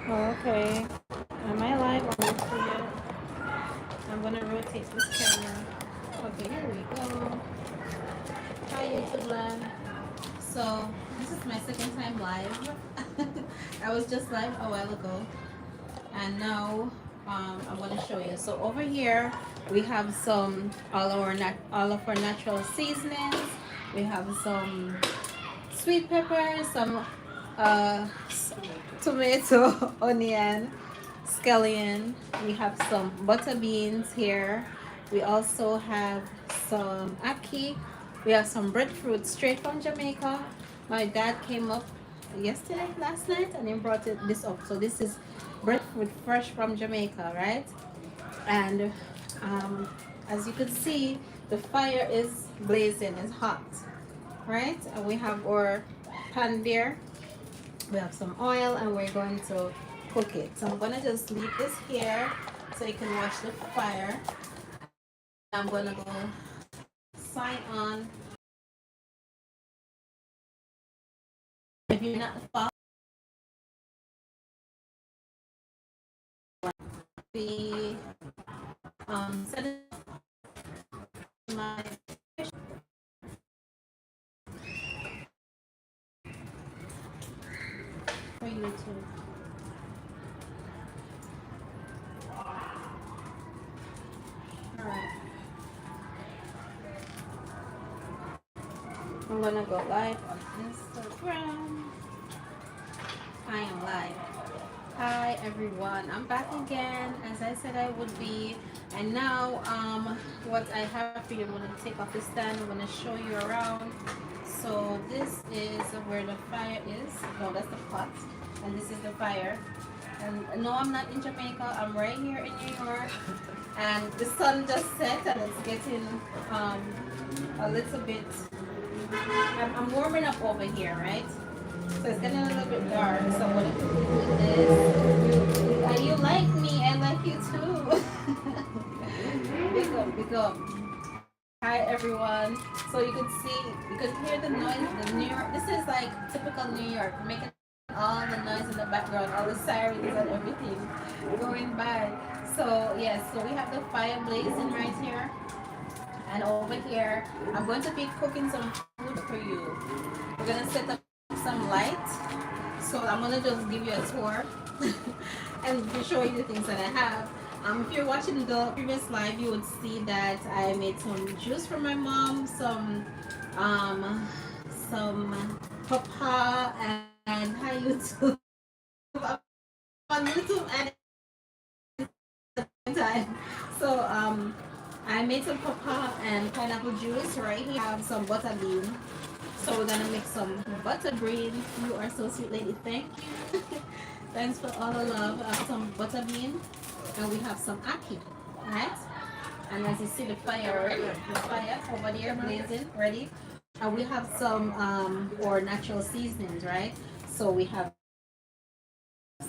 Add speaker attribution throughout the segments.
Speaker 1: Okay. Am I live or not yet? I'm gonna rotate this camera. Okay, here we go. Hi YouTube land. So this is my second time live. I was just live a while ago, and now I'm gonna show you. So over here we have some all of our natural seasonings. We have some sweet pepper, some tomato, onion, scallion. We have some butter beans here. We also have some ackee. We have some breadfruit straight from Jamaica. My dad came up last night, and he brought this up. So this is breadfruit fresh from Jamaica, right? And um, as you can see, the fire is blazing, it's hot, right? And we have our pan there. We have some oil, and we're going to cook it. So I'm gonna just leave this here so you can watch the fire. I'm gonna go sign on. If you're not following the setting my for YouTube. All right, I'm gonna go live on Instagram. I am live. Hi everyone, I'm back again as I said I would be, and now what I have for you, I'm going to take off the stand. I'm going to show you around. So this is where the fire is. No, that's the pot, and this is the fire. And no, I'm not in Jamaica, I'm right here in New York, and the sun just set and it's getting a little bit, I'm warming up over here, right? So it's getting a little bit dark. So what I'm gonna do is, you like me, I like you too. Big up, big up. Hi everyone. So you can see, you can hear the noise. The New York. This is like typical New York, making all the noise in the background, all the sirens and everything going by. So yes, so we have the fire blazing right here, and over here, I'm going to be cooking some food for you. We're gonna set up some light. So I'm gonna just give you a tour and show you the things that I have. If you're watching the previous live, you would see that I made some juice for my mom, some papa, and hi YouTube. I'm on YouTube at the time. So I made some papa and pineapple juice. Right here I have some butter bean. So we're gonna make some butter bread. You are so sweet, lady. Thank you. Thanks for all the love. Some butter bean, and we have some ackee, right? And as you see, the fire over there blazing, ready. And we have some or natural seasonings, right? So we have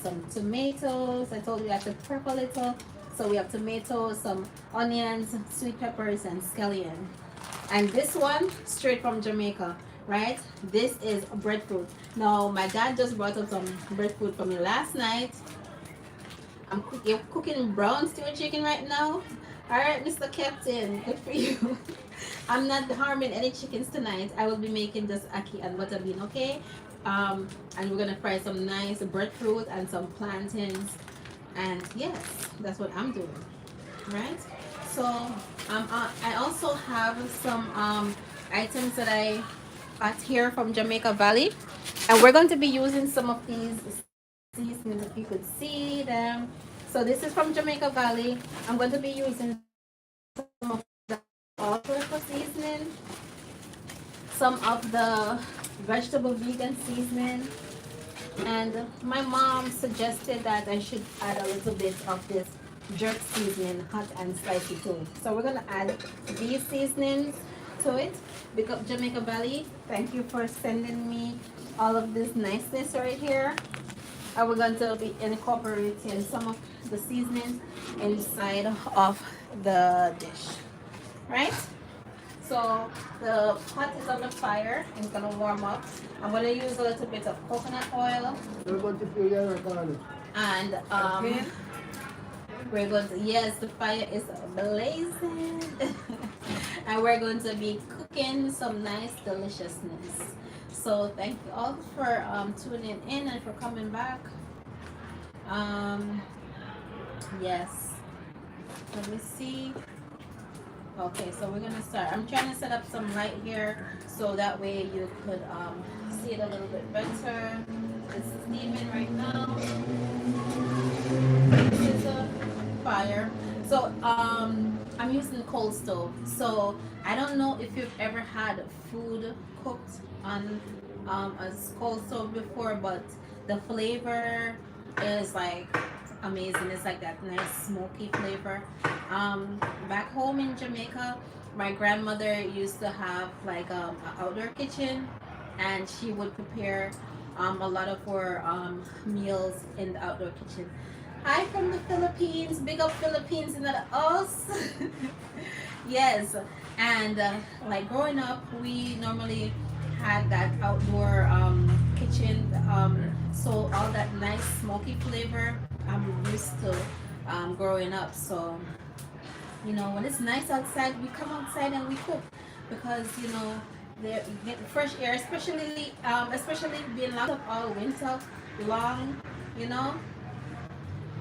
Speaker 1: some tomatoes. I told you I have to prep a little. So we have tomatoes, some onions, sweet peppers, and scallion. And this one straight from Jamaica, right? This is breadfruit. Now my dad just brought up some breadfruit for me last night. You're cooking brown stewed chicken right now. All right, Mr. Captain, good for you. I'm not harming any chickens tonight. I will be making just ackee and butter bean, okay? And we're gonna fry some nice breadfruit and some plantains. And yes, that's what I'm doing, right? So I also have some items that I got here from Jamaica Valley, and we're going to be using some of these seasonings if you could see them. So this is from Jamaica Valley. I'm going to be using some of the all-purpose seasoning, some of the vegetable vegan seasoning, and my mom suggested that I should add a little bit of this jerk seasoning, hot and spicy too. So we're gonna add these seasonings to it. Big up Jamaica Valley. Thank you for sending me all of this niceness right here. And we're going to be incorporating some of the seasonings inside of the dish, right? So the pot is on the fire. It's gonna warm up. I'm gonna use a little bit of coconut oil. And we're going to, yes, the fire is blazing. And we're going to be cooking some nice deliciousness. So thank you all for tuning in and for coming back. Um, yes. Let me see. Okay, so we're gonna start. I'm trying to set up some light here so that way you could see it a little bit better. It's steaming right now. This is a fire. So I'm using coal stove. So I don't know if you've ever had food cooked on a coal stove before, but the flavor is like amazing. It's like that nice smoky flavor. Back home in Jamaica, my grandmother used to have like an outdoor kitchen, and she would prepare a lot of her meals in the outdoor kitchen. Hi from the Philippines. Big up Philippines in the house. Yes, and like growing up, we normally had that outdoor kitchen. So all that nice smoky flavor I'm used to growing up. So when it's nice outside, we come outside and we cook because the get fresh air, especially being locked up all winter long. You know,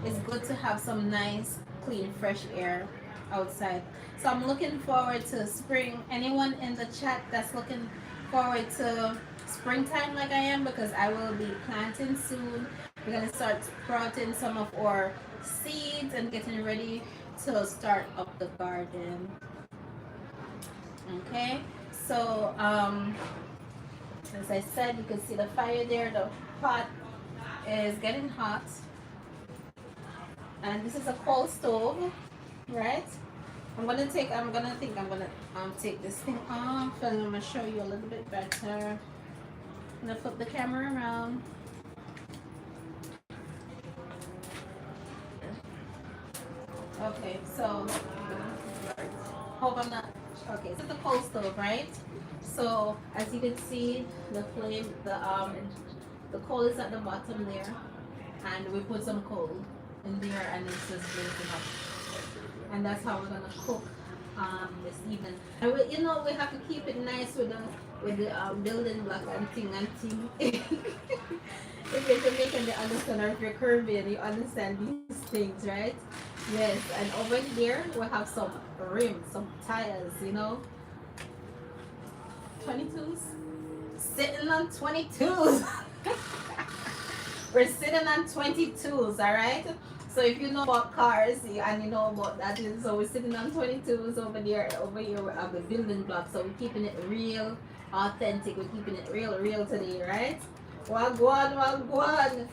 Speaker 1: it's good to have some nice, clean, fresh air outside. So I'm looking forward to spring. Anyone in the chat that's looking forward to springtime like I am, because I will be planting soon. We're gonna start sprouting some of our seeds and getting ready to start up the garden. Okay, so as I said, you can see the fire there. The pot is getting hot, and this is a coal stove, right? I'm gonna take this thing off, and I'm gonna show you a little bit better. I'm gonna flip the camera around. Okay, so hope I'm not. Okay, this is the coal stove, right? So as you can see, the flame, the coal is at the bottom there, and we put some coal in there, and it's just blazing up. And that's how we're gonna cook this evening. And we have to keep it nice with the building block and thing and thing. If you're Jamaican, you understand, or if you're Caribbean, you understand these things, right? Yes, and over here we have some rims, some tires, 22s. Sitting on 22s. We're sitting on 22s, all right? So if you know about cars and you know about that, so we're sitting on 22s over there. Over here we have the building block, so we're keeping it real, authentic. We're keeping it real today, right? Wagwan, wagwan.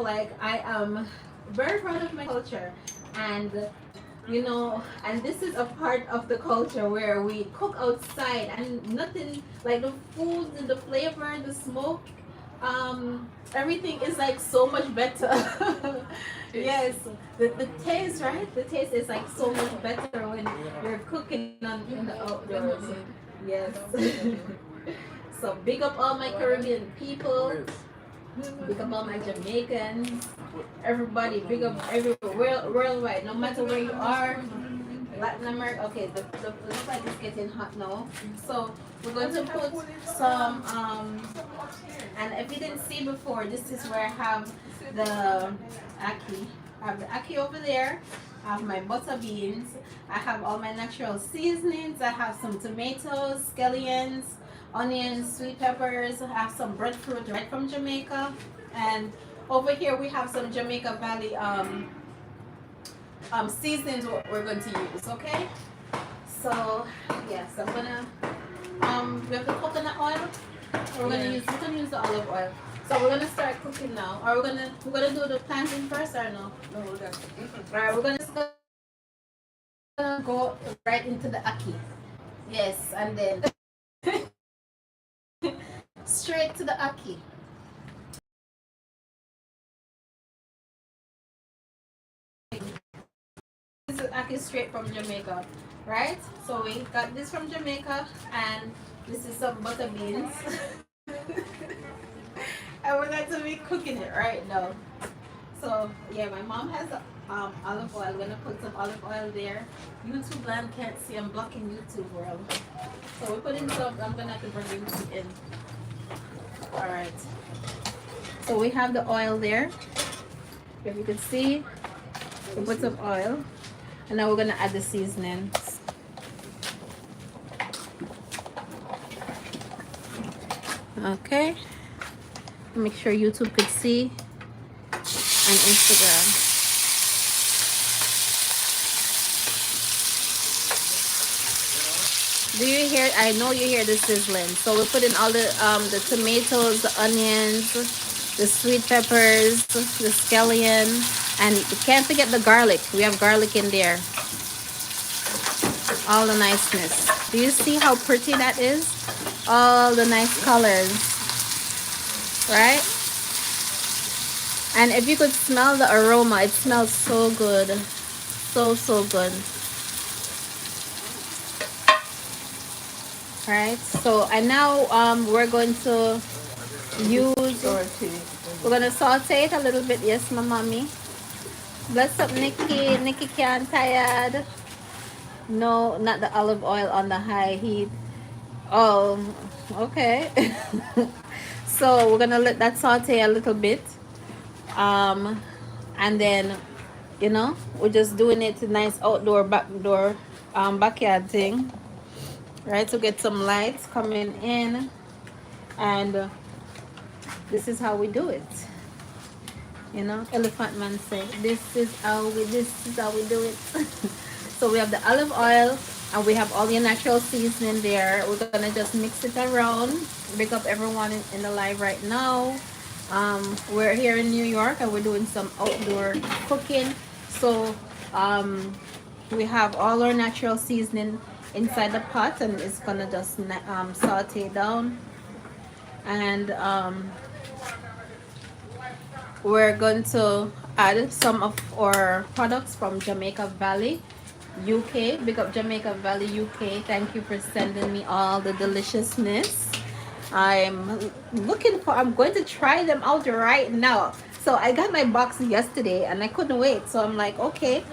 Speaker 1: Like I am very proud of my culture, and and this is a part of the culture where we cook outside, and nothing like the food, the flavor, the smoke, everything is like so much better. Yes, the taste, right? The taste is like so much better when you're cooking in the outdoors. Yes. So big up all my Caribbean people. Big up all my Jamaicans. Everybody, big up worldwide, no matter where you are. Latin America. Okay, the looks like it's getting hot now. So we're going to put some and if you didn't see before, this is where I have the Ackee. I have the Ackee over there. I have my butter beans. I have all my natural seasonings. I have some tomatoes, scallions, onions, sweet peppers. I have some breadfruit right from Jamaica. And over here we have some Jamaica Valley seasonings what we're going to use, okay? So yes, I'm gonna we have the coconut oil. We're gonna use the olive oil. So we're gonna start cooking now. Or we're gonna do the plantain first or no? No, we're gonna. Alright, we're gonna go right into the Ackee. Yes, and then straight to the Ackee. This is Ackee straight from Jamaica. right? So we got this from Jamaica, and this is some butter beans. And we're going to be cooking it right now. So yeah, my mom has olive oil. I'm gonna put some olive oil there. YouTube land can't see. I'm blocking YouTube world. So we're putting some. I'm gonna have to bring YouTube in. All right. So we have the oil there. If you can see, we put some oil, and now we're gonna add the seasoning. Okay. Make sure YouTube could see, and Instagram. Do you hear? I know you hear the sizzling. So we put in all the tomatoes, the onions, the sweet peppers, the scallion, and you can't forget the garlic. We have garlic in there. All the niceness. Do you see how pretty that is? All the nice colors, right? And if you could smell the aroma, it smells so good. So good. Right? So and now we're going to use, we're gonna saute it a little bit. Yes, my mommy. Bless up Nikki. Nikki can't tired. No, not the olive oil on the high heat. Oh, okay. So we're gonna let that saute a little bit. Um, and then, you know, we're just doing it a nice outdoor backdoor backyard thing, right? To get some lights coming in, and this is how we do it. You know, Elephant Man say, this is how we do it. So we have the olive oil, and we have all your natural seasoning there. We're gonna just mix it around. Big up everyone in the live right now. We're here in New York, and we're doing some outdoor cooking. So we have all our natural seasoning inside the pot, and it's gonna just saute down. And we're going to add some of our products from Jamaica Valley, UK. Big up Jamaica Valley, UK. Thank you for sending me all the deliciousness. I'm going to try them out right now. So I got my box yesterday and I couldn't wait. So I'm like, okay,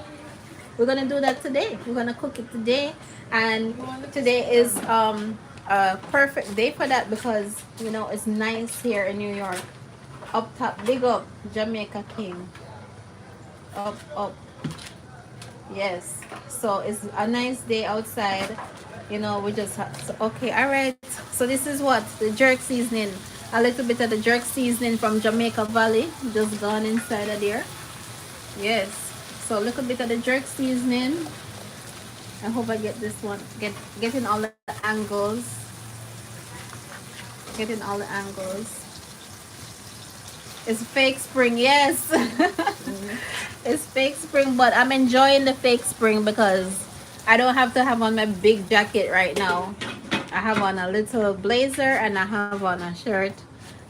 Speaker 1: we're gonna do that today. We're gonna cook it today. And today is a perfect day for that because you know it's nice here in New York. Up top, big up Jamaica King. Up. Yes. So it's a nice day outside. You know, we just have, so, okay, all right. So this is what the jerk seasoning. A little bit of the jerk seasoning from Jamaica Valley just gone inside of there. Yes. So a little bit of the jerk seasoning. I hope I get this one. Getting all the angles. Getting all the angles. It's fake spring, yes. It's fake spring, but I'm enjoying the fake spring because I don't have to have on my big jacket right now. I have on a little blazer and I have on a shirt,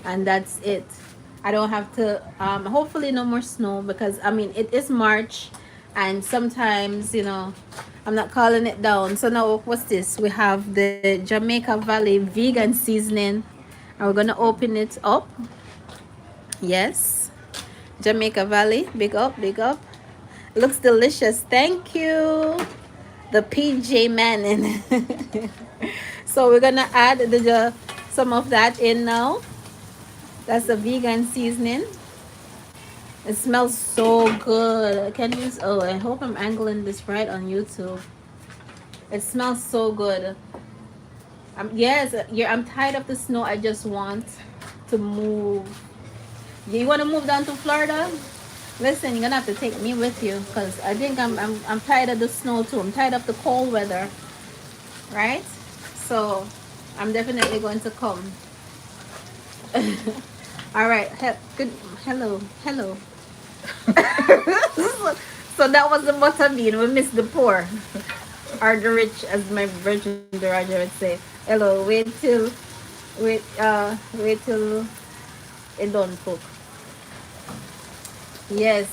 Speaker 1: and that's it. I don't have to hopefully no more snow because I mean it is March, and sometimes you know I'm not calling it down. So now what's this? We have the Jamaica Valley vegan seasoning, and we're gonna open it up. Yes, Jamaica Valley, big up, big up. Looks delicious. Thank you, the PJ Manning. So we're gonna add some of that in now. That's the vegan seasoning. It smells so good. Can you? Oh, I hope I'm angling this right on YouTube. It smells so good. Yes, yeah. I'm tired of the snow. I just want to move. You want to move down to Florida? Listen, you're gonna have to take me with you because I think I'm tired of the snow too. I'm tired of the cold weather, right? So I'm definitely going to come. All right. Good. Hello. So that was the butter bean. We missed the poor or the rich, as my Virgin Daraja would say. Hello. Wait till it don't cook. Yes.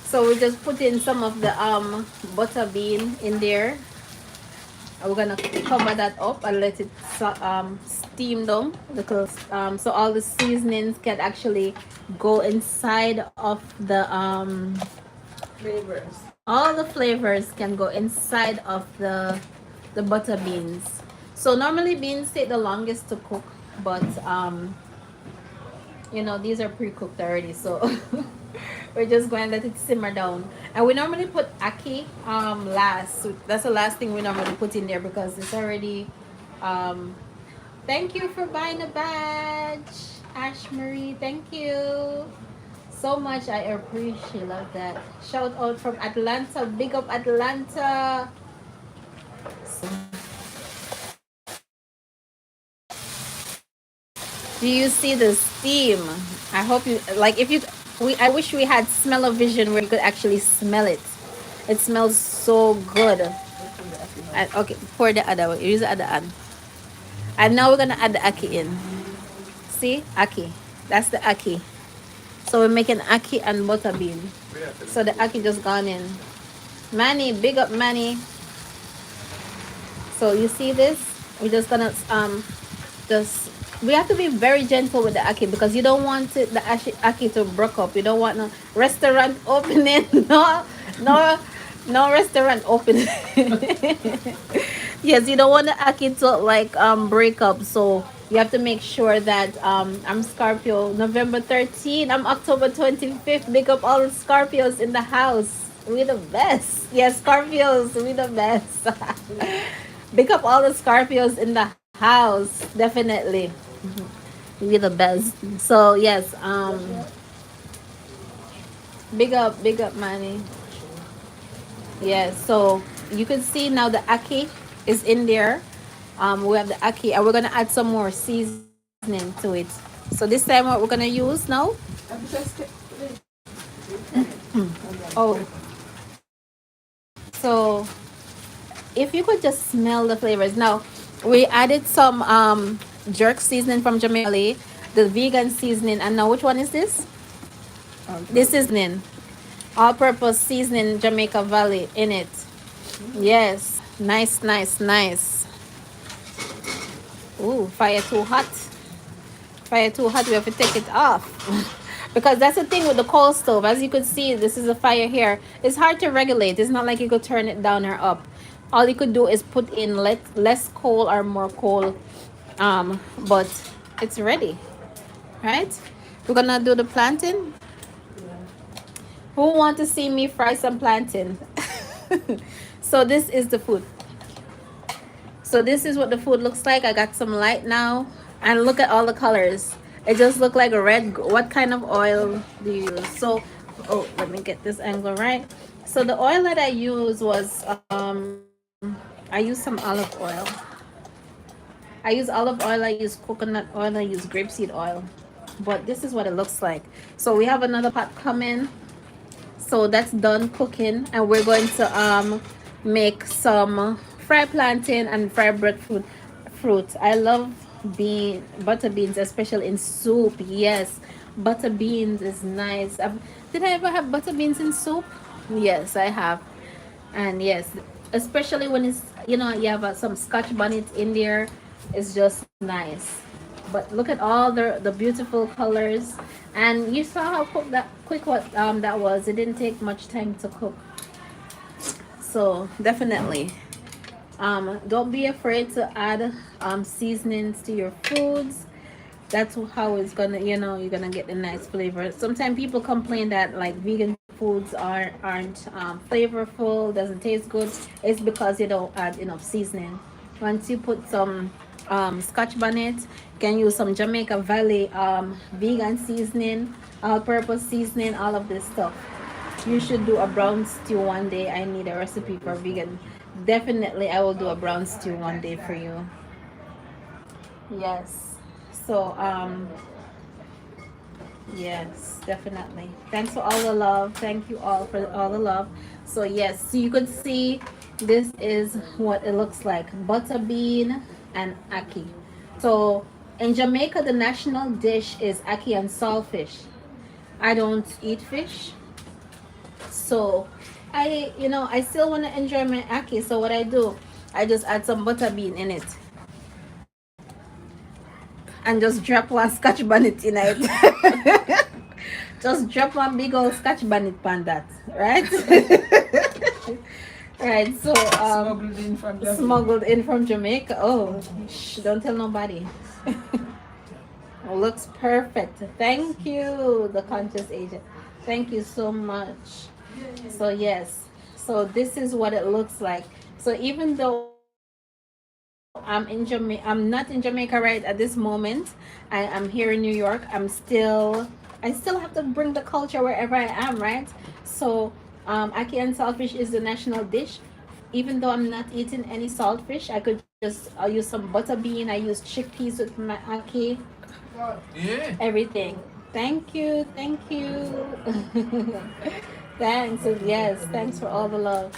Speaker 1: So we just put in some of the butter bean in there. And we're gonna cover that up and let it steam down because so all the seasonings can actually go inside of the
Speaker 2: Flavors.
Speaker 1: all the flavors can go inside of the butter beans. So normally beans take the longest to cook, but you know these are pre-cooked already, so we're just going to let it simmer down. And we normally put ackee last. So that's the last thing we normally put in there because it's already um thank you for buying a badge, Ash Marie. Thank you so much. I appreciate love that. Shout out from Atlanta. Big up Atlanta. So, do you see the steam? I hope you like if you we I wish we had smell of vision where you could actually smell it. It smells so good. And, okay, pour the other one. Use the other one. And now we're gonna add the ackee in. See? Ackee. That's the ackee. So we're making ackee and butter bean. So the ackee just gone in. Manny, big up Manny. So you see this? We're just gonna just we have to be very gentle with the ackee because you don't want it, the ackee to break up. You don't want no restaurant opening. No, no, no restaurant opening. Yes, you don't want the ackee to like break up. So you have to make sure that I'm Scorpio November 13th. I'm October 25th. Big up all the Scorpios in the house. We the best. Yes, Scorpios, we the best. Big up all the Scorpios in the house. Definitely. We the best. So yes, big up Manny. Yes, so you can see now the ackee is in there. We have the ackee and we're gonna add some more seasoning to it. So this time what we're gonna use now? Oh, so if you could just smell the flavors. Now we added some jerk seasoning from Jamaica, the vegan seasoning, and now which one is this? This is all-purpose seasoning Jamaica Valley in it. Yes, nice, nice, nice. Ooh, fire too hot. Fire too hot. We have to take it off. Because that's the thing with the coal stove. As you could see, this is a fire here. It's hard to regulate. It's not like you could turn it down or up. All you could do is put in less coal or more coal. But it's ready, right? We're gonna do the plantain. Who want to see me fry some plantain? So this is the food. So this is what the food looks like. I got some light now. And look at all the colors. It just looked like a red. What kind of oil do you use? So, oh, let me get this angle right. So the oil that I used was, I used some olive oil. I use olive oil, I use coconut oil, I use grapeseed oil. But this is what it looks like. So we have another pot coming. So that's done cooking, and we're going to make some fried plantain and fried breadfruit. I love butter beans, especially in soup. Yes, butter beans is nice. Did I ever have butter beans in soup? Yes, I have. And yes, especially when it's you have some scotch bonnet in there, it's just nice. But look at all the beautiful colors, and you saw how quick what that was. It didn't take much time to cook. So definitely don't be afraid to add seasonings to your foods. That's how it's gonna, you're gonna get the nice flavor. Sometimes people complain that like vegan foods aren't flavorful, doesn't taste good. It's because you don't add enough seasoning. Once you put some scotch bonnet, you can use some Jamaica Valley vegan seasoning, all-purpose seasoning, all of this stuff. You should do a brown stew one day. I need a recipe for vegan. Definitely I will do a brown stew one day for you. Yes. So yes, definitely. Thanks for all the love. Thank you all for all the love. So yes, so you could see this is what it looks like. Butter bean and ackee. So in Jamaica the national dish is ackee and saltfish. I don't eat fish. So I still want to enjoy my ackee. So what I do, I just add some butter bean in it and just drop one scotch bonnet in it. Just drop one big old scotch bonnet on that, right? Right. So smuggled in from Jamaica. Oh, shh, don't tell nobody. Looks perfect. Thank you, the conscious agent. Thank you so much. So yes. So this is what it looks like. So even though I'm not in Jamaica right at this moment. I am here in New York. I still have to bring the culture wherever I am, right? So ackee and saltfish is the national dish. Even though I'm not eating any saltfish, I could just I'll use some butter bean. I use chickpeas with my ackee. Yeah. Everything. Thank you. Thank you. Thanks. Yes. Thanks for all the love.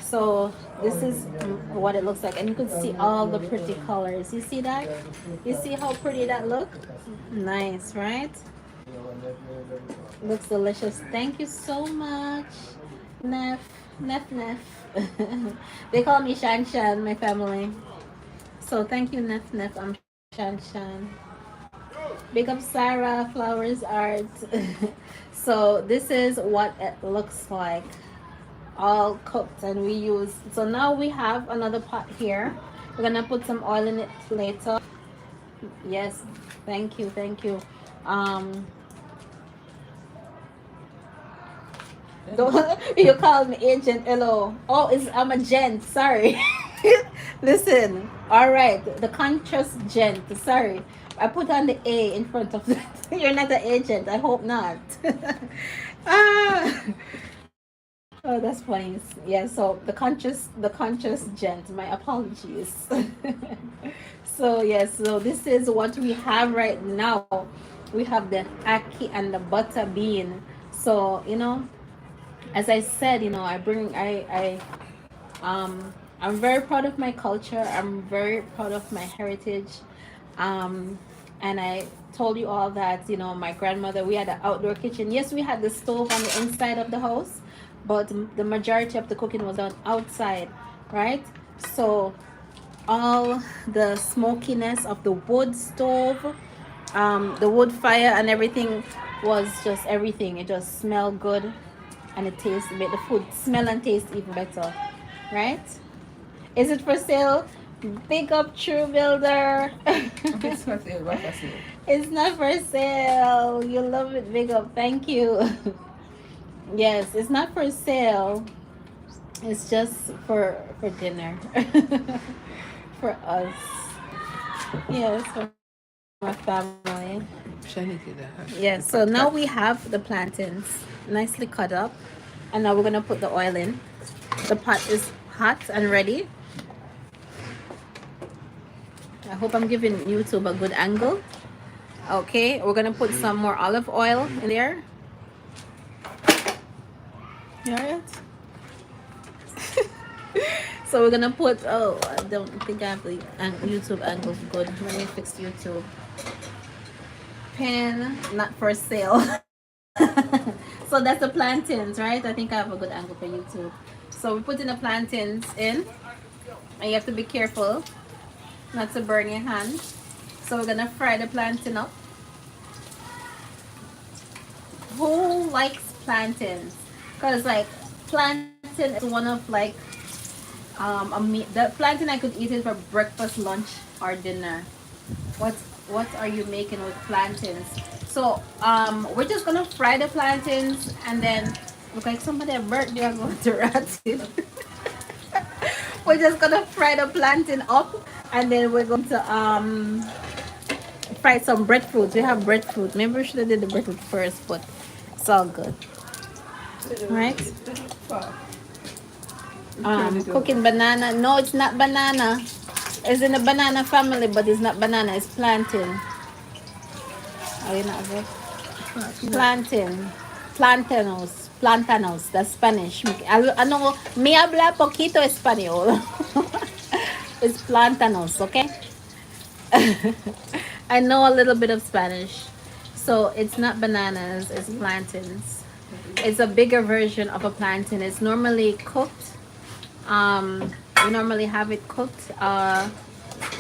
Speaker 1: So this is what it looks like, and you can see all the pretty colors. You see that? You see how pretty that look? Nice, right? Looks delicious. Thank you so much, Nef. Nef. They call me Shan Shan, my family. So thank you, Nef. I'm Shan Shan. Big up Sarah, Flowers Art. So this is what it looks like, all cooked, and we use, so now we have another pot here. We're gonna put some oil in it later. Yes, thank you. um don't, you call me agent, hello. Oh, I'm a gent, sorry. Listen, all right, the conscious gent, sorry, I put on the A in front of that. You're not the agent, I hope not. ah Oh, that's funny. Yeah, so the conscious gent. My apologies. So yes, so this is what we have right now. We have the ackee and the butter bean. So as I said, I bring I'm very proud of my culture. I'm very proud of my heritage. Um, and I told you all that, my grandmother, we had an outdoor kitchen. Yes, we had the stove on the inside of the house, but the majority of the cooking was done outside, right? So all the smokiness of the wood stove, the wood fire and everything was just everything. It just smelled good, and it tastes, made the food smell and taste even better, right? Is it for sale? Big up True Builder. It's for sale. What for sale? It's not for sale. You love it. Big up. Thank you. Yes, it's not for sale. It's just for dinner. For us. Yes, for my family. Yes, so now we have the plantains nicely cut up. And now we're going to put the oil in. The pot is hot and ready. I hope I'm giving YouTube a good angle. Okay, we're gonna put some more olive oil in there. You hear it? So we're gonna put, oh, I don't think I have the YouTube angle good. Let me fix YouTube. Pan, not for sale. So that's the plantains, right? I think I have a good angle for YouTube. So we're putting the plantains in, and you have to be careful not to burn your hand. So we're gonna fry the plantain up. Who likes plantains? Because like plantain is one of like a meat. The plantain I could eat it for breakfast, lunch, or dinner. What are you making with plantains? So we're just gonna fry the plantains, and then look like somebody birthday are going to rat it. We're just gonna fry the plantain up, and then we're going to fry some breadfruit. We have breadfruit. Maybe we should have did the breadfruit first, but it's all good. Right? Cooking banana. No, it's not banana. It's in the banana family, but it's not banana. It's plantain. Are you not good? Plantain. Plantanos. That's Spanish. I know. Me habla poquito español. It's plantanos, okay? I know a little bit of Spanish. So it's not bananas, it's plantains. It's a bigger version of a plantain. It's normally cooked. We normally have it cooked.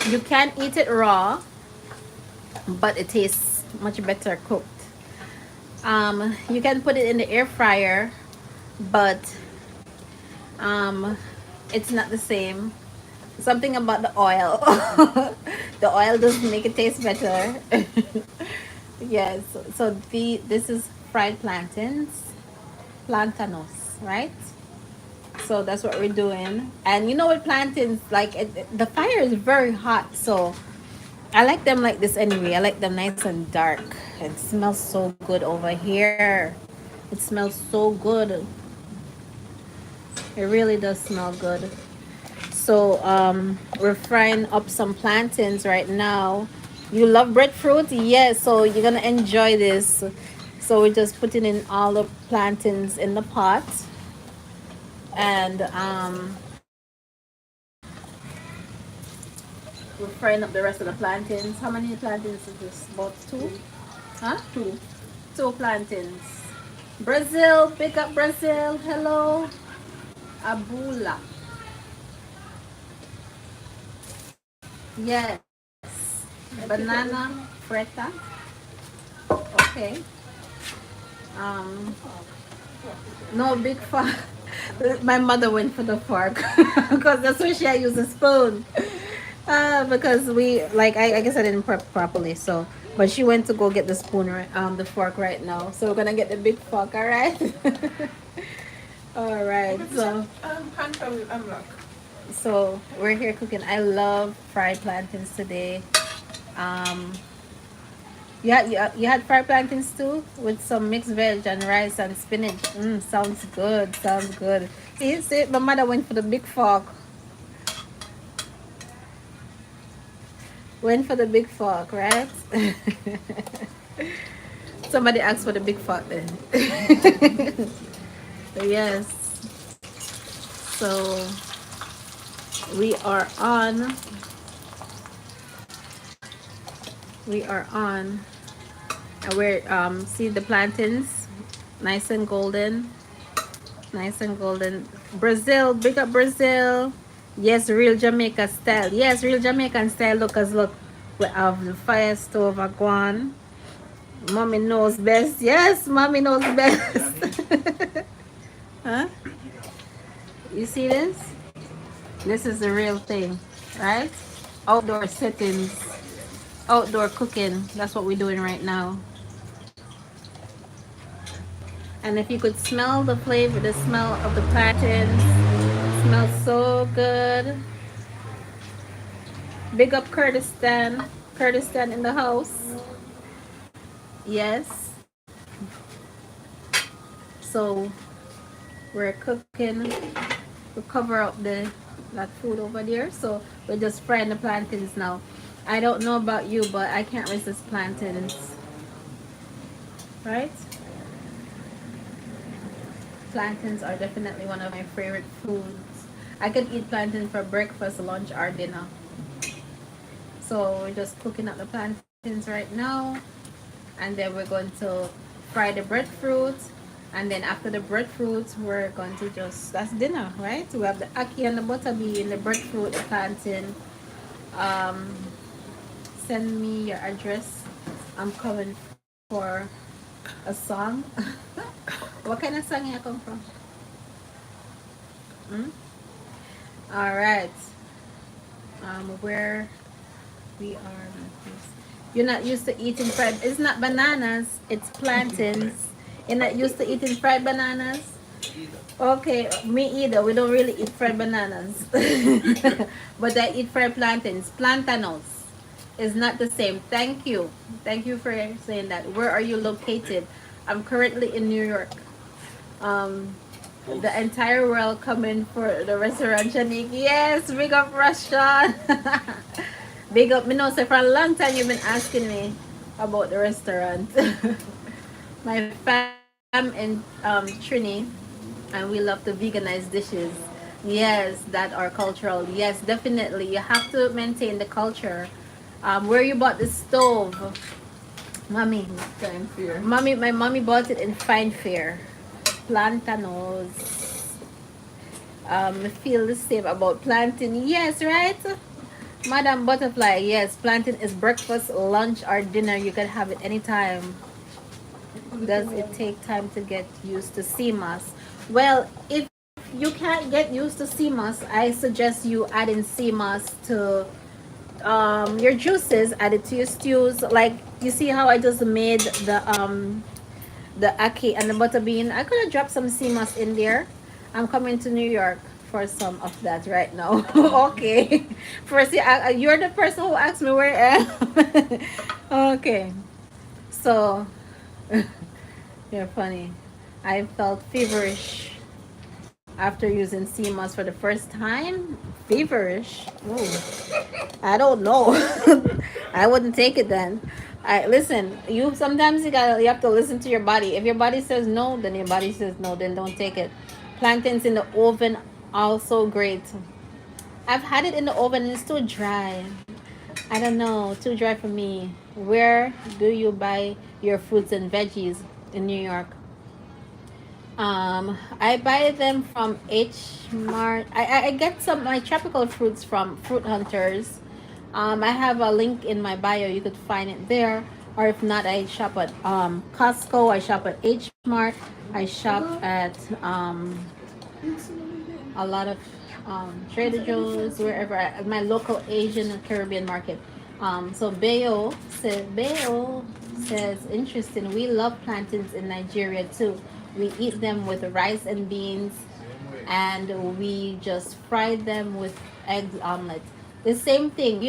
Speaker 1: You can eat it raw, but it tastes much better cooked. You can put it in the air fryer, but um, it's not the same. Something about the oil. The oil doesn't make it taste better. Yes. So this is fried plantains, plantanos, right? So that's what we're doing. And you know what plantains like? The fire is very hot, so I like them like this anyway. I like them nice and dark. It smells so good over here. It smells so good. It really does smell good. So we're frying up some plantains right now. You love breadfruit? Yes, so you're gonna enjoy this. So we're just putting in all the plantains in the pot. And we're frying up the rest of the plantains. How many plantains is this? About two? Huh? Two plantains. Brazil, pick up Brazil. Hello. Abula. Yes. Banana freta. Okay. Um, no big fork. My mother went for the fork because that's where she used a spoon. Because we I guess I didn't prep properly, so but she went to go get the spoon the fork right now. So we're gonna get the big fork, all right? All right. So we're here cooking. I love fried plantains today. Um, you had fried plantains too with some mixed veg and rice and spinach. Sounds good. Sounds good. See, my mother went for the big fork. Went for the big fork, right? Somebody asked for the big fork then. Yes. So we are on. We are on. And we're see the plantains, nice and golden. Nice and golden. Brazil, big up Brazil. Yes, real Jamaica style. Yes, real Jamaican style. Look, cause look, we have the fire stove agwan. Mommy knows best. Yes, mommy knows best. Huh? You see this? This is the real thing, right? Outdoor settings, outdoor cooking. That's what we're doing right now. And if you could smell the flavor, the smell of the plantains, smells so good. Big up Kurdistan. Kurdistan in the house. Yes. So we're cooking. We cover up that food over there. So we're just frying the plantains now. I don't know about you, but I can't resist plantains. Right? Plantains are definitely one of my favorite foods. I could eat plantain for breakfast, lunch, or dinner. So we're just cooking up the plantains right now. And then we're going to fry the breadfruit. And then after the breadfruit, we're going to that's dinner, right? We have the ackee and the butter bean, the breadfruit, the plantain. Um, Send me your address. I'm coming for a song. What kind of song you come from? Hmm? All right. Where we are. You're not used to eating fried. It's not bananas. It's plantains. You're not used to eating fried bananas. Okay, me either. We don't really eat fried bananas, but I eat fried plantains. Plantanos is not the same. Thank you for saying that. Where are you located? I'm currently in New York. Um, the entire world coming for the restaurant, Shanique. Yes, big up restaurant. Big up. Me know, say for a long time you've been asking me about the restaurant. My fam in Trini, and we love to veganize dishes. Yes, that are cultural. Yes, definitely. You have to maintain the culture. Where you bought the stove, mommy?
Speaker 2: Fine fair.
Speaker 1: Mommy, my mommy bought it in Fine Fair. plantanos feel the same about plantain. Yes, right? Madam Butterfly, yes, plantain is breakfast, lunch, or dinner. You can have it anytime. Does it take time to get used to sea moss? Well, if you can't get used to sea moss, I suggest you add in sea moss to your juices, add it to your stews. Like you see how I just made the ackee and the butter bean. I could have dropped some sea moss in there. I'm coming to New York for some of that right now. Okay. First, you're the person who asked me where I am. Okay. So, you're funny. I felt feverish after using sea moss for the first time. Feverish. Ooh. I don't know. I wouldn't take it then. I listen. You sometimes you have to listen to your body. If your body says no, then your body says no. Then don't take it. Plantains in the oven also great. I've had it in the oven and it's too dry. I don't know, too dry for me. Where do you buy your fruits and veggies in New York? I buy them from H Mart. I get some my tropical fruits from Fruit Hunters. I have a link in my bio. You could find it there. Or if not, I shop at Costco. I shop at H Mart. I shop at a lot of Trader Joe's, wherever, at my local Asian and Caribbean market. So Beo says, interesting. We love plantains in Nigeria too. We eat them with rice and beans, and we just fry them with egg omelet. The same thing,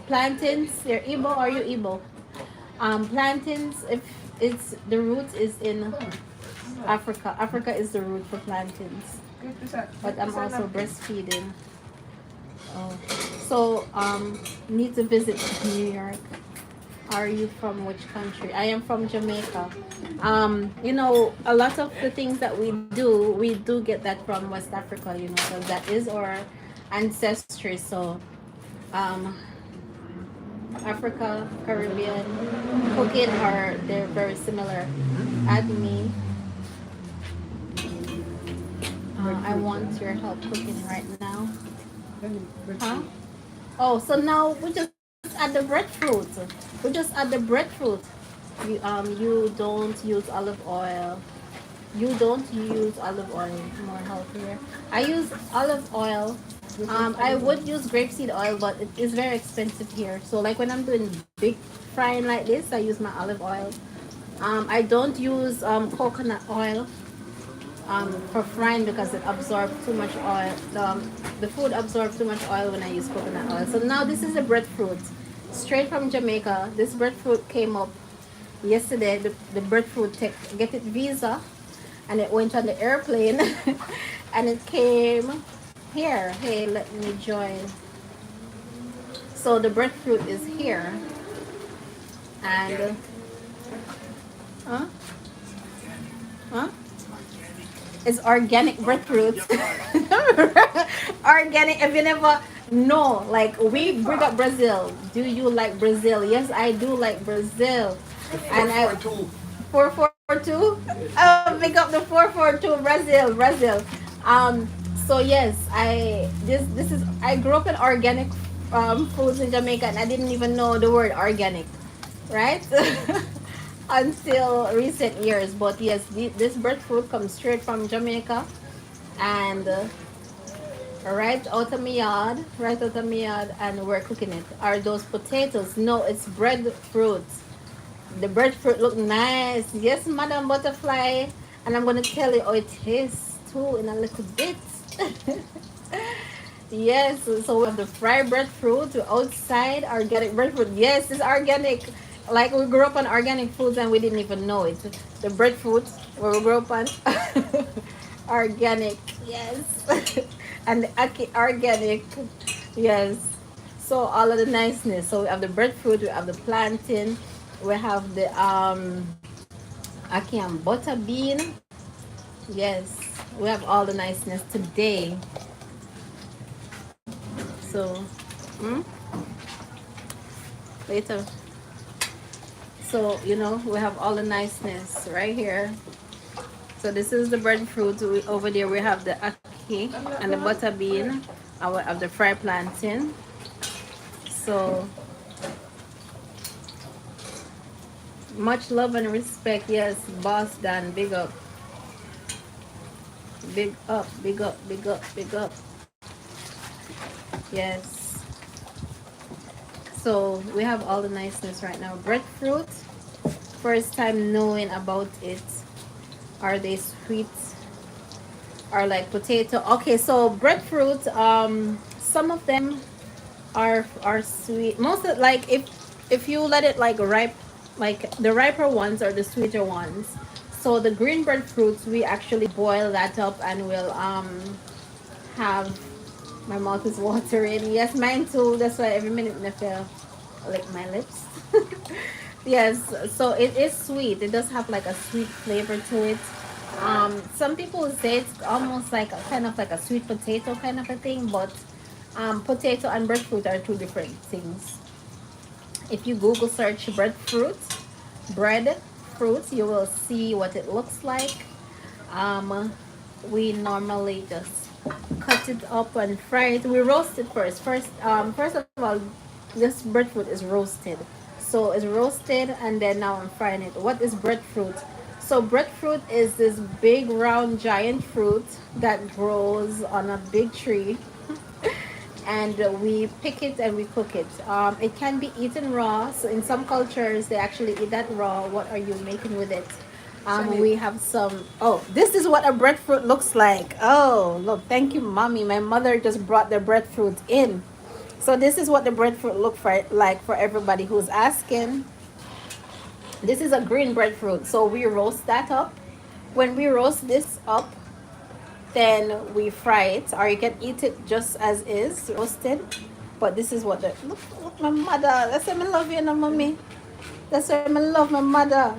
Speaker 1: plantains. You're Igbo, are you Igbo? Plantains. If it's the root is in Africa. Africa is the root for plantains. But I'm also breastfeeding. Oh. So, need to visit New York. Are you from which country? I am from Jamaica. A lot of the things that we do get that from West Africa, so that is our ancestry. So, um, Africa, Caribbean, cooking they're very similar. Add me. I want your help cooking right now. Huh? Oh, so now we just add the breadfruit. We just add the breadfruit. You don't use olive oil. You don't use olive oil. More healthier. I use olive oil. I would use grapeseed oil, but it is very expensive here. So like when I'm doing big frying like this, I use my olive oil. I don't use coconut oil for frying because it absorbs too much oil. The food absorbs too much oil when I use coconut oil. So now this is a breadfruit, straight from Jamaica. This breadfruit came up yesterday. The breadfruit get it visa, and it went on the airplane, and it came here. Hey, let me join. So the breadfruit is here, and huh? Huh? It's organic breadfruit. Organic. If you never know, like we bring up Brazil. Do you like Brazil? Yes, I do like Brazil. And I 442. Oh, pick up the 442 Brazil. Um. So yes, this is I grew up in organic foods in Jamaica, and I didn't even know the word organic, right? Until recent years. But yes, this breadfruit comes straight from Jamaica, and right out of my yard, and we're cooking it. Are those potatoes? No, it's breadfruit. The breadfruit look nice. Yes, Madam Butterfly, and I'm gonna tell you how it tastes too in a little bit. Yes, so we have the fried breadfruit outside organic breadfruit. Yes, it's organic. Like we grew up on organic foods and we didn't even know it. The breadfruit where we grew up on organic, yes, and the ackee organic, yes. So all of the niceness. So we have the breadfruit, we have the plantain, we have the ackee and butter bean. Yes, we have all the niceness today. So, later. So, you know, we have all the niceness right here. So this is the breadfruit. Over there we have the ackee and the butter bean. I have the fried plantain. So much love and respect. Yes, boss Dan, big up, big up, big up, big up, big up. Yes. So we have all the niceness right now. Breadfruit. First time knowing about it. Are they sweet? Are like potato? Okay, so breadfruit. Some of them are sweet. Most of, like, if you let it like ripe, like the riper ones are the sweeter ones. So the green breadfruits, we actually boil that up and we'll have, my mouth is watering. Yes, mine too. That's why every minute I feel lick my lips. Yes, so it is sweet. It does have like a sweet flavor to it. Some people say it's almost like a kind of like a sweet potato kind of a thing, but potato and breadfruit are two different things. If you Google search breadfruit, you will see what it looks like. Um, we normally just cut it up and fry it. We roast it first. First of all, this breadfruit is roasted. So it's roasted and then now I'm frying it. What is breadfruit? So breadfruit is this big round giant fruit that grows on a big tree and we pick it and we cook it. It can be eaten raw. So in some cultures, they actually eat that raw. What are you making with it? We have some. Oh, this is what a breadfruit looks like. Oh, look! Thank you, mommy. My mother just brought the breadfruit in. So this is what the breadfruit look for, like for everybody who's asking. This is a green breadfruit. So we roast that up. When we roast this up, then we fry it, or you can eat it just as is, roasted. But this is what the look my mother. That's why I love you, no mommy. That's why I love my mother.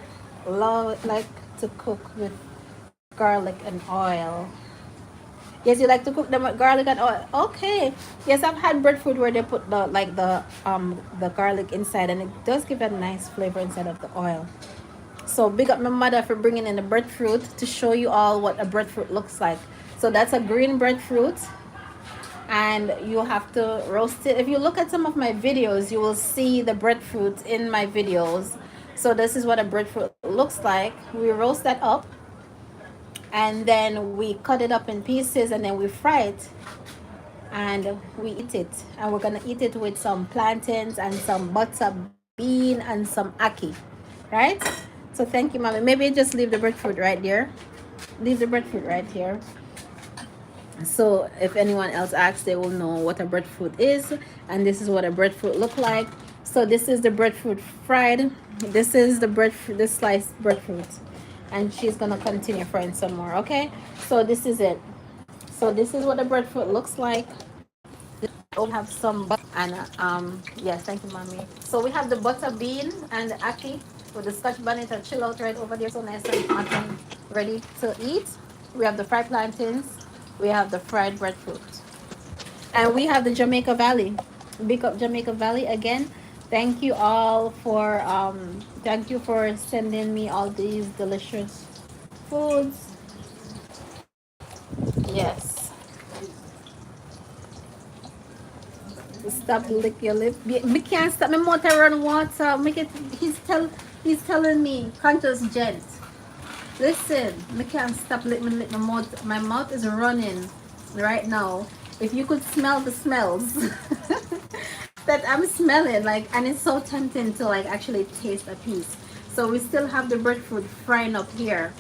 Speaker 1: Love like to cook with garlic and oil. Yes, you like to cook them with garlic and oil. Okay. Yes, I've had breadfruit where they put the garlic inside, and it does give a nice flavor inside of the oil. So big up my mother for bringing in the breadfruit to show you all what a breadfruit looks like. So that's a green breadfruit, and you have to roast it. If you look at some of my videos, you will see the breadfruit in my videos. So this is what a breadfruit looks like. We roast that up and then we cut it up in pieces and then we fry it and we eat it. And we're gonna eat it with some plantains and some butter bean and some ackee, right? So thank you, mommy. Maybe just leave the breadfruit right there. Leave the breadfruit right here. So if anyone else asks, they will know what a breadfruit is, and this is what a breadfruit look like. So this is the breadfruit fried. This is the breadfruit, this sliced breadfruit, and she's gonna continue frying some more. Okay, so this is it. So this is what the breadfruit looks like. We have some butter and yes, thank you, mommy. So we have the butter bean and the ackee with the scotch bonnet and chill out right over there, so nice and hot and ready to eat. We have the fried plantains. We have the fried breadfruit, and we have the Jamaica Valley. Big up Jamaica Valley again. Thank you all for thank you for sending me all these delicious foods. Yes. Stop lick your lip. Me can't stop. My mouth run water. Make it. He's telling me conscious gent. Listen, me can't stop lick my mouth. My mouth is running right now. If you could smell the smells that I'm smelling, like, and it's so tempting to like actually taste a piece. So we still have the breadfruit frying up here.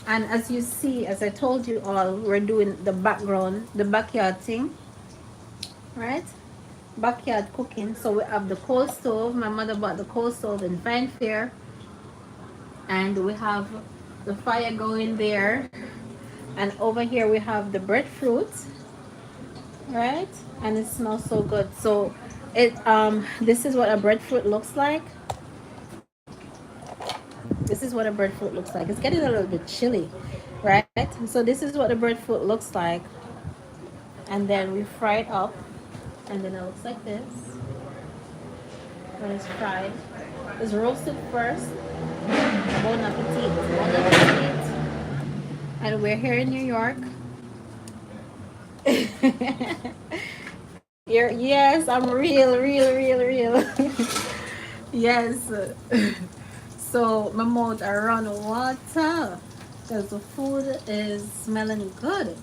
Speaker 1: And as you see, as I told you all, we're doing the background, the backyard thing, right? Backyard cooking. So we have the coal stove. My mother bought the coal stove in Fine Fair, and we have the fire going there. And over here we have the breadfruit, right? And it smells so good. So it this is what a breadfruit looks like. This is what a breadfruit looks like. It's getting a little bit chilly, right? So this is what the breadfruit looks like. And then we fry it up, and then it looks like this when it's fried. It's roasted first. Bon appetit. Bon appetit. And we're here in New York. Yes, I'm real, real, real, real. Yes. So my mouth are run water because the food is smelling good.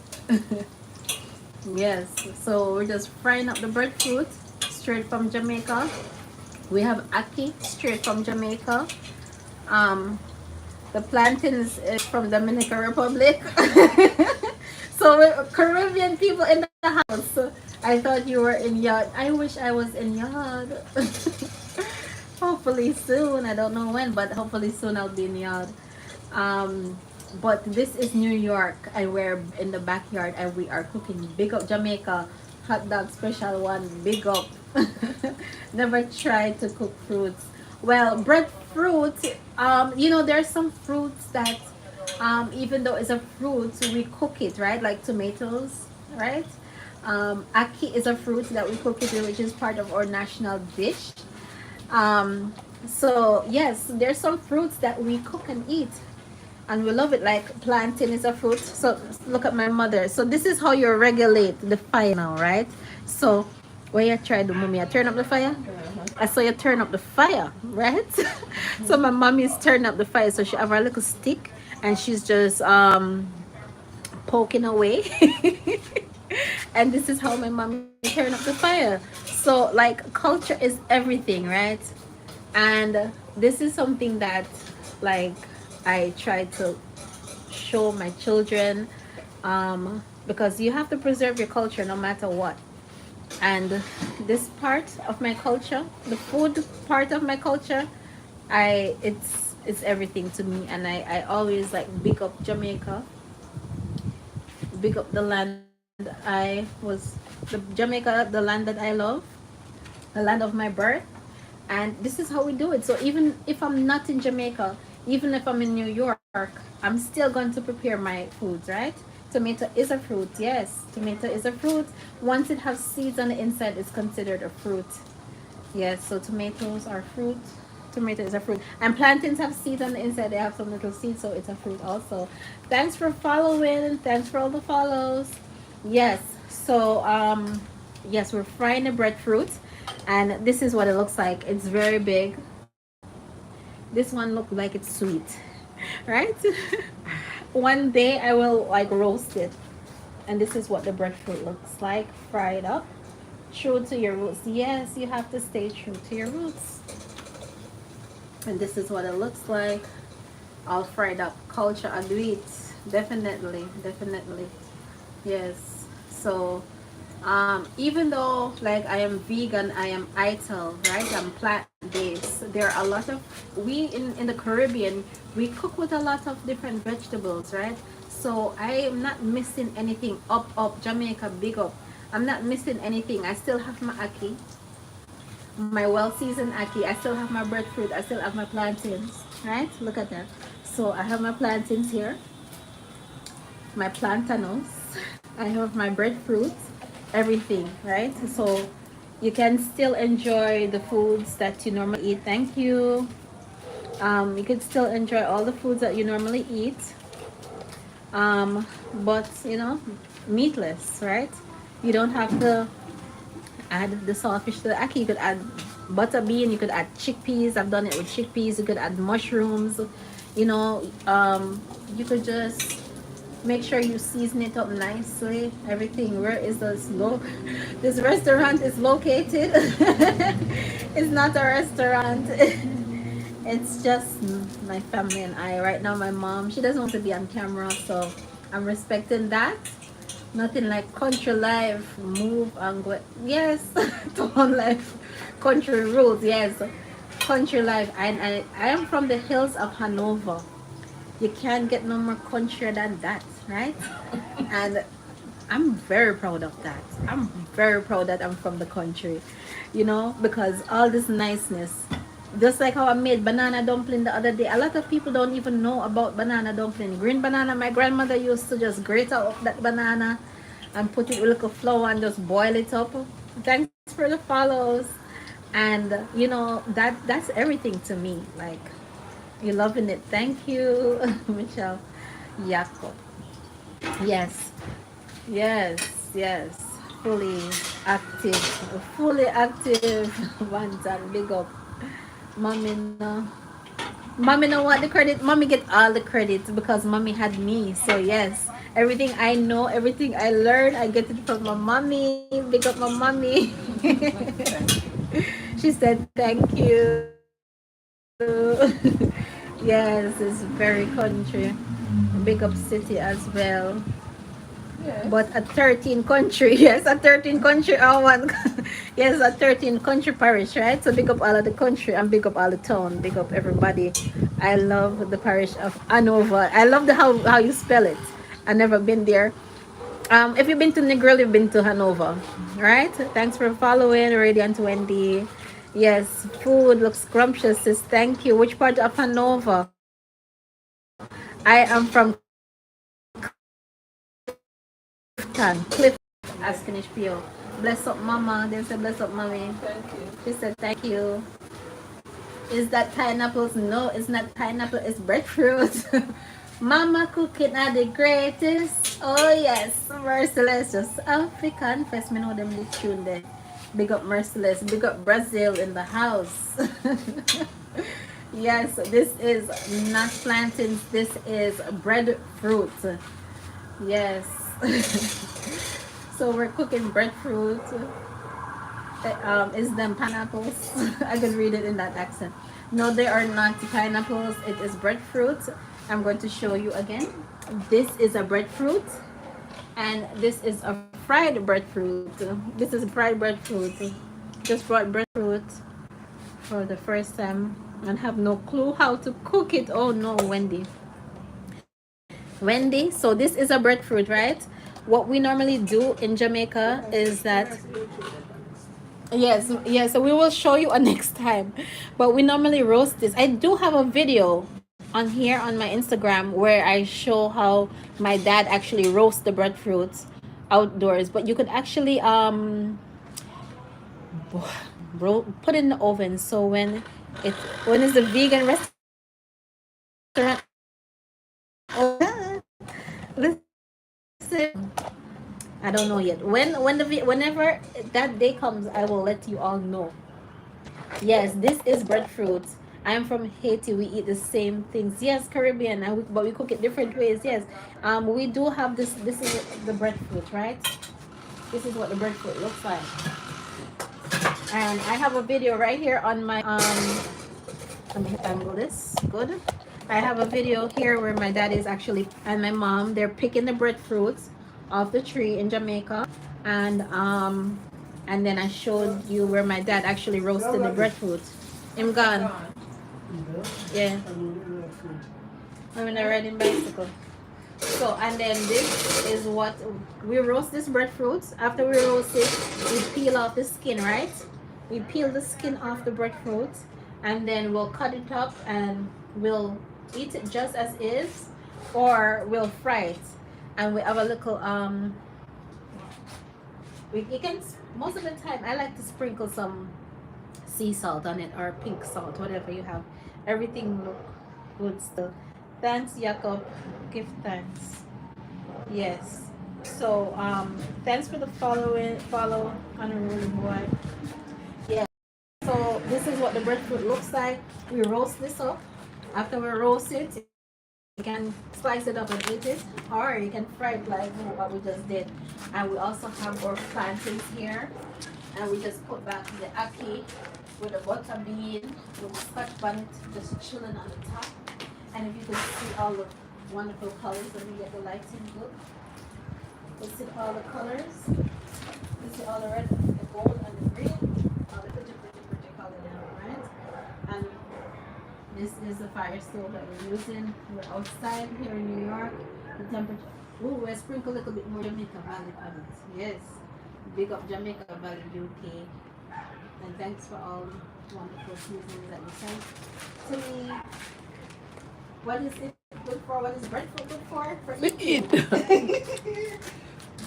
Speaker 1: Yes. So we're just frying up the breadfruit straight from Jamaica. We have Ackee straight from Jamaica. Um, the plantains is from Dominican Republic. So we're Caribbean people in the house. I thought you were in yard. I wish I was in yard. Hopefully soon. I don't know when, but hopefully soon I'll be in yard. Um, but this is New York, and we're in the backyard, and we are cooking. Big up Jamaica, hot dog special one. Big up. Never tried to cook fruits. Well, breadfruit. There's some fruits that, even though it's a fruit, we cook it, right? Like tomatoes, right? Ackee is a fruit that we cook it with, which is part of our national dish. Um, so yes, there's some fruits that we cook and eat, and we love it. Like plantain is a fruit. So look at my mother. So this is how you regulate the fire now, right? So when you try the mummy, I turn up the fire. I saw you turn up the fire, right? So my mommy is turning up the fire. So she have her little stick, and she's just poking away. And this is how my mommy turned up the fire. So like culture is everything, right? And this is something that like I try to show my children, because you have to preserve your culture no matter what. And this part of my culture, the food part of my culture, it's everything to me. And I always like big up Jamaica, big up the land Jamaica, the land that I love, the land of my birth. And this is how we do it. So even if I'm not in Jamaica, even if I'm in New York, I'm still going to prepare my foods, right? Tomato is a fruit. Yes, tomato is a fruit. Once it has seeds on the inside, it's considered a fruit. Yes, so tomatoes are fruit. Tomato is a fruit. And plantains have seeds on the inside. They have some little seeds, so it's a fruit also. Thanks for following. Thanks for all the follows. Yes, so yes, we're frying the breadfruit, and this is what it looks like. It's very big. This one looks like it's sweet, right? One day I will like roast it, and this is what the breadfruit looks like, fried up. True to your roots. Yes, you have to stay true to your roots. And this is what it looks like, all fried up. Culture agreed. Definitely, definitely. Yes. So even though like I am vegan, I am ital, right? I'm plant-based. There are a lot of, we in the Caribbean, we cook with a lot of different vegetables, right? So I am not missing anything. Up Jamaica, big up. I'm not missing anything. I still have my ackee, my well-seasoned ackee. I still have my breadfruit. I still have my plantains, right? Look at that. So I have my plantains here, my plantanos. I have my breadfruit, everything, right? So you can still enjoy the foods that you normally eat. Thank you. You can still enjoy all the foods that you normally eat, but meatless, right? You don't have to add the saltfish to the ackee. You could add butter bean. You could add chickpeas. I've done it with chickpeas. You could add mushrooms. You could just make sure you season it up nicely. Everything. Where is this restaurant is located? It's not a restaurant. It's just my family and I. Right now, my mom, she doesn't want to be on camera, so I'm respecting that. Nothing like country life, move and go. Yes, town life, country rules. Yes, country life. I am from the hills of Hanover. You can't get no more country than that, right? And I'm very proud of that. I'm very proud that I'm from the country, because all this niceness. Just like how I made banana dumpling the other day. A lot of people don't even know about banana dumpling. Green banana, my grandmother used to just grate out that banana and put it with a little flour and just boil it up. Thanks for the follows. And you know that's everything to me. Like, you're loving it. Thank you, Michelle. Jacob. Yes, yes, yes. Fully active, fully active. Bantan, big up. Mommy no, mommy no want the credit. Mommy get all the credit because mommy had me. So yes, everything I know, everything I learned, I get it from my mommy. Big up my mommy. She said thank you. Yes, it's very country. Big up city as well. But at
Speaker 2: Yes.
Speaker 1: 13 country, yes, at 13 country, I want, yes, at 13 country parish, right? So big up all of the country and big up all the town, big up everybody. I love the parish of Hanover. I love the how you spell it. I never been there. If you've been to Negril, you've been to Hanover, right? Thanks for following, Radiant Wendy. Yes, food looks scrumptious. Says thank you. Which part of Hanover? I am from Clifton. Ask Kanish Pio. Bless up, mama. They say bless up, mommy.
Speaker 2: Thank you.
Speaker 1: She said thank you. Is that pineapples? No, it's not pineapple. It's breadfruit. Mama cooking are the greatest. Oh yes, merciless. Just African. First, me know them this tune there. Big up merciless. Big up Brazil in the house. Yes, this is not plantains. This is breadfruit. Yes. So we're cooking breadfruit. Is them pineapples? I can read it in that accent. No, they are not pineapples. It is breadfruit. I'm going to show you again. This is a breadfruit, and this is a fried breadfruit. This is fried breadfruit. Just brought breadfruit for the first time and have no clue how to cook it. Oh no, Wendy. Wendy, so this is a breadfruit, right? What we normally do in Jamaica is that yes, yes. So we will show you a next time, but we normally roast this. I do have a video on here on my Instagram where I show how my dad actually roasts the breadfruits outdoors. But you could actually put it in the oven. So it when it's the vegan restaurant listen, I don't know yet. Whenever that day comes, I will let you all know. Yes, this is breadfruit. I'm from Haiti. We eat the same things. Yes, Caribbean, but we cook it different ways. Yes, we do have this. This is the breadfruit, right? This is what the breadfruit looks like. And I have a video right here on my Let me angle this. Good. I have a video here where my dad is actually and my mom. They're picking the breadfruits off the tree in Jamaica, and and then I showed you where my dad actually roasted the breadfruit. I'm gone.
Speaker 2: Gone.
Speaker 1: Yeah, I'm in a riding bicycle. So and then this is what we roast this breadfruit. After we roast it, we peel off the skin, right? We peel the skin off the breadfruit, and then we'll cut it up and we'll eat it just as is, or we'll fry it. And we have a little you can most of the time I like to sprinkle some sea salt on it or pink salt, whatever you have. Everything look good still. Thanks, Jacob. Give thanks. Yes. So thanks for the follow unruly boy. Yeah. So this is what the breadfruit looks like. We roast this up. After we roast it, you can slice it up and eat it, or you can fry it like what we just did. And we also have our plantains here, and we just put back the ackee with the butter bean with the scotch bonnet just chilling on the top. And if you could see all the wonderful colors, let me get the lighting good. You see all the colors. You see all the red, the gold, and the green. All the pretty color there, right? And this is the fire stove that we're using. We're outside here in New York. The temperature. Ooh, we'll sprinkle a little bit more Jamaica Valley on it. Yes. Big up Jamaica Valley, UK. And thanks for all the wonderful seasonings that you sent to me. What is it good for? What is breadfruit good for? For eating.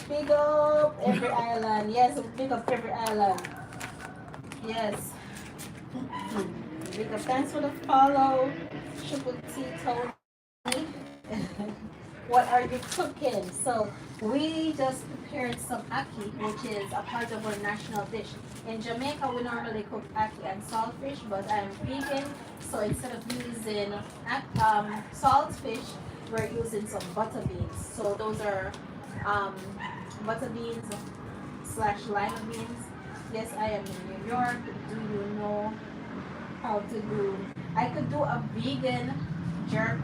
Speaker 1: Big up every island. Yes, big up every island. Yes. Big up, thanks for the follow. Triple T Tony. What are you cooking? So we just prepared some ackee, which is a part of our national dish. In Jamaica, we normally cook ackee and saltfish, but I'm vegan, so instead of using saltfish, we're using some butter beans. So those are um, butter beans slash lima beans. Yes, I am in New York. Do you know how to do? I could do a vegan jerk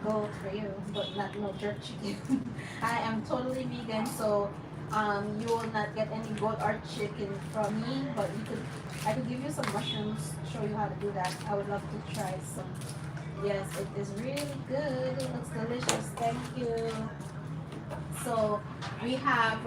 Speaker 1: goat for you, but not no jerk chicken. I am totally vegan, so you will not get any goat or chicken from me. But I could give you some mushrooms, show you how to do that. I would love to try some. Yes, it is really good. It looks delicious. Thank you. So we have